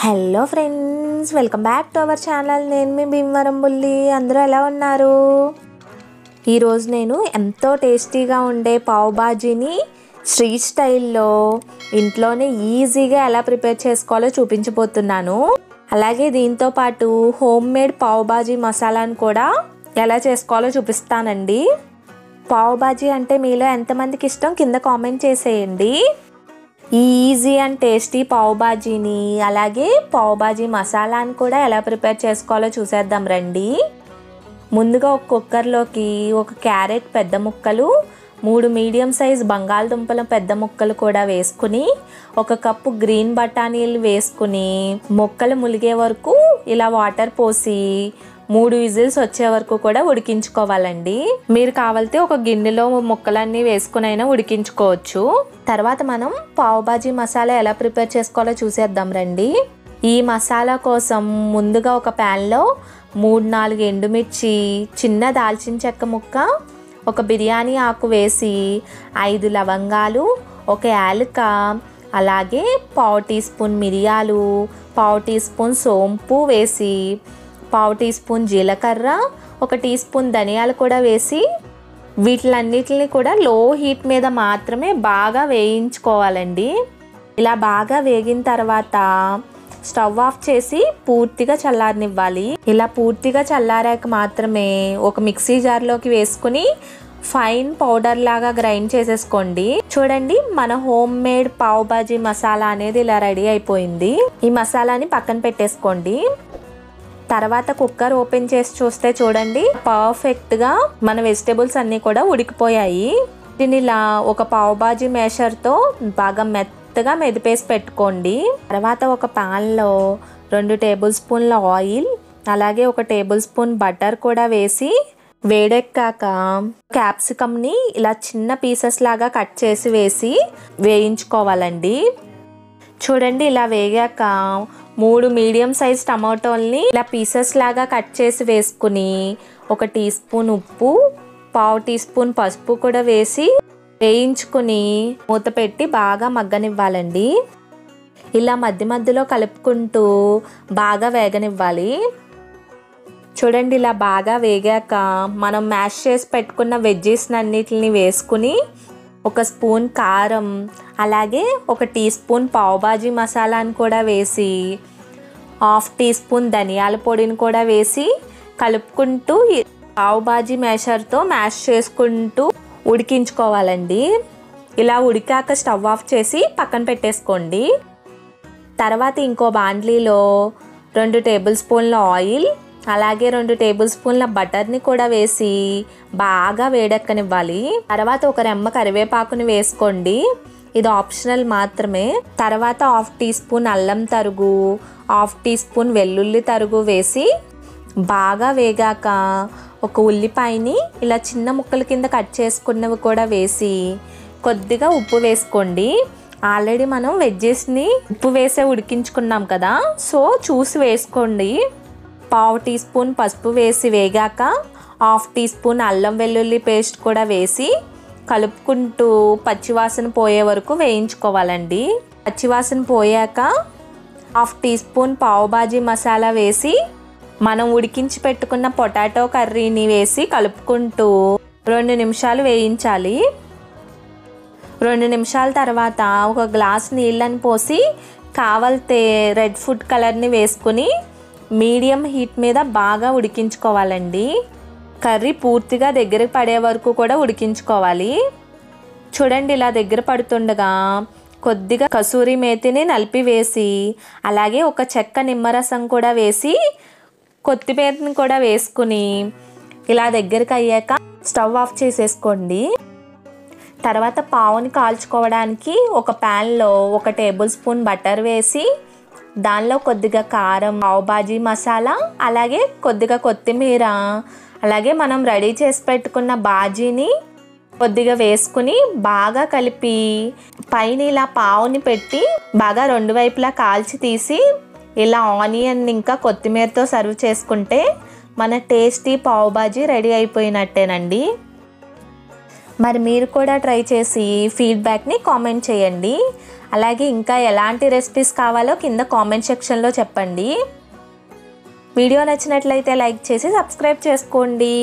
Hello friends, welcome back to our channel. నేను మీ భీమవరం బుల్లి. అందరూ ఎలా ఉన్నారు? ఈరోజు నేను ఎంతో టేస్టీగా ఉండే పావ్ బాజీని స్ట్రీట్ స్టైల్లో ఇంట్లోనే ఈజీగా ఎలా ప్రిపేర్ చేసుకోవాలో చూపించబోతున్నాను. అలాగే దీంతో పాటు హోమ్ మేడ్ పావ్ బాజీ మసాలాను కూడా ఎలా చేసుకోవాలో చూపిస్తానండి. పావ్ బాజీ అంటే మీలో ఎంతమందికి ఇష్టం కింద కామెంట్ చేసేయండి. ఈజీ అండ్ టేస్టీ పావ్ బాజీని అలాగే పావ్ బాజీ మసాలాను కూడా ఎలా ప్రిపేర్ చేసుకోవాలో చూసేద్దాం రండి. ముందుగా ఒక కుక్కర్లోకి ఒక క్యారెట్ పెద్ద ముక్కలు, 3 మీడియం సైజ్ బంగాళదుంపల పెద్ద ముక్కలు కూడా వేసుకుని, 1 కప్పు గ్రీన్ బఠానీలు వేసుకుని ముక్కలు ములిగే వరకు ఇలా వాటర్ పోసి 3 విజిల్స్ వచ్చే వరకు కూడా ఉడికించుకోవాలండి. మీరు కావాలితే ఒక గిన్నెలో ముక్కలన్నీ వేసుకునైనా ఉడికించుకోవచ్చు. తర్వాత మనం పావ్ బాజీ మసాలా ఎలా ప్రిపేర్ చేసుకోవాలో చూసేద్దాం రండి. ఈ మసాలా కోసం ముందుగా ఒక ప్యాన్లో 3-4 ఎండుమిర్చి, చిన్న దాల్చిన చెక్క ముక్క, 1 బిర్యానీ ఆకు వేసి 5 లవంగాలు, 1 యాలక, అలాగే 1/2 టీ స్పూన్ మిరియాలు, 1/2 టీ స్పూన్ సోంపు వేసి 1/2 టీ స్పూన్ జీలకర్ర, 1 టీ స్పూన్ ధనియాలు కూడా వేసి వీటిలన్నిటిని కూడా లో హీట్ మీద మాత్రమే బాగా వేయించుకోవాలండి. ఇలా బాగా వేగిన తర్వాత స్టవ్ ఆఫ్ చేసి పూర్తిగా చల్లారనివ్వాలి. ఇలా పూర్తిగా చల్లారాక మాత్రమే ఒక మిక్సీ జార్లోకి వేసుకుని ఫైన్ పౌడర్ లాగా గ్రైండ్ చేసేసుకోండి. చూడండి, మన హోమ్ మేడ్ పావ్ బాజీ మసాలా అనేది ఇలా రెడీ అయిపోయింది. ఈ మసాలాని పక్కన పెట్టేసుకోండి. తర్వాత కుక్కర్ ఓపెన్ చేసి చూస్తే చూడండి, పర్ఫెక్ట్గా మన వెజిటేబుల్స్ అన్నీ కూడా ఉడికిపోయాయి. దీన్ని ఇలా ఒక పావ్ బాజీ మేషర్తో బాగా మెత్తగా మెదిపేసి పెట్టుకోండి. తర్వాత ఒక ప్యాన్లో 2 టేబుల్ స్పూన్ల ఆయిల్, అలాగే 1 టేబుల్ స్పూన్ బటర్ కూడా వేసి వేడెక్కాక క్యాప్సికమ్ని ఇలా చిన్న పీసెస్ లాగా కట్ చేసి వేసి వేయించుకోవాలండి. చూడండి, ఇలా వేగాక 3 మీడియం సైజ్ టమాటోల్ని ఇలా పీసెస్ లాగా కట్ చేసి వేసుకుని 1 టీ స్పూన్ ఉప్పు, 1/2 టీ స్పూన్ పసుపు కూడా వేసి వేయించుకుని మూత పెట్టి బాగా మగ్గనివ్వాలండి. ఇలా మధ్య మధ్యలో కలుపుకుంటూ బాగా వేగనివ్వాలి. చూడండి, ఇలా బాగా వేగాక మనం మ్యాష్ చేసి పెట్టుకున్న వెజ్జెస్ అన్నిటిని వేసుకుని 1 స్పూన్ కారం, అలాగే 1 టీ స్పూన్ పావ్ బాజీ మసాలాను కూడా వేసి 1/2 టీ స్పూన్ ధనియాల పొడిని కూడా వేసి కలుపుకుంటూ పావ్ బాజీ మేషర్తో మ్యాష్ చేసుకుంటూ ఉడికించుకోవాలండి. ఇలా ఉడికాక స్టవ్ ఆఫ్ చేసి పక్కన పెట్టేసుకోండి. తర్వాత ఇంకో బాండ్లీలో 2 టేబుల్ స్పూన్ల ఆయిల్, అలాగే 2 టేబుల్ స్పూన్ల బటర్ని కూడా వేసి బాగా వేడెక్కనివ్వాలి. తర్వాత 1 రెమ్మ కరివేపాకుని వేసుకోండి. ఇది ఆప్షనల్ మాత్రమే. తర్వాత 1/2 టీ స్పూన్ అల్లం తరుగు, 1/2 టీ స్పూన్ వెల్లుల్లి తరుగు వేసి బాగా వేగాక 1 ఉల్లిపాయని ఇలా చిన్న ముక్కల కింద కట్ చేసుకున్నవి కూడా వేసి కొద్దిగా ఉప్పు వేసుకోండి. ఆల్రెడీ మనం వెజ్జెస్ని ఉప్పు వేసే ఉడికించుకున్నాం కదా, సో చూసి వేసుకోండి. 1/2 టీ స్పూన్ పసుపు వేసి వేగాక 1/2 టీ స్పూన్ అల్లం వెల్లుల్లి పేస్ట్ కూడా వేసి కలుపుకుంటూ పచ్చివాసన పోయే వరకు వేయించుకోవాలండి. పచ్చివాసన పోయాక 1/2 టీ స్పూన్ పావ్ బాజీ మసాలా వేసి మనం ఉడికించి పెట్టుకున్న పొటాటో కర్రీని వేసి కలుపుకుంటూ 2 నిమిషాలు వేయించాలి. 2 నిమిషాల తర్వాత 1 గ్లాస్ నీళ్ళని పోసి కావాలితే రెడ్ ఫుడ్ కలర్ని వేసుకుని మీడియం హీట్ మీద బాగా ఉడికించుకోవాలండి. కర్రీ పూర్తిగా దగ్గర పడే వరకు కూడా ఉడికించుకోవాలి. చూడండి, ఇలా దగ్గర పడుతుండగా కొద్దిగా కసూరి మేతిని నలిపి వేసి, అలాగే 1 చెక్క నిమ్మరసం కూడా వేసి కొత్తిమీరని కూడా వేసుకుని ఇలా దగ్గరికి అయ్యాక స్టవ్ ఆఫ్ చేసేసుకోండి. తర్వాత పావుని కాల్చుకోవడానికి ఒక ప్యాన్లో 1 టేబుల్ స్పూన్ బటర్ వేసి దానిలో కొద్దిగా కారం, పావ్ బాజీ మసాలా, అలాగే కొద్దిగా కొత్తిమీర, అలాగే మనం రెడీ చేసి పెట్టుకున్న బాజీని కొద్దిగా వేసుకుని బాగా కలిపి పైన ఇలా పావుని పెట్టి బాగా 2 వైపులా కాల్చి తీసి ఇలా ఆనియన్ ఇంకా కొత్తిమీరతో సర్వ్ చేసుకుంటే మన టేస్టీ పావ్ బాజీ రెడీ అయిపోయినట్టేనండి. మరి మీరు కూడా ట్రై చేసి ఫీడ్బ్యాక్ని కామెంట్ చేయండి. అలాగే ఇంకా ఎలాంటి రెసిపీస్ కావాలో కింద కామెంట్ సెక్షన్లో చెప్పండి. వీడియో నచ్చినట్లయితే లైక్ చేసి సబ్స్క్రైబ్ చేసుకోండి.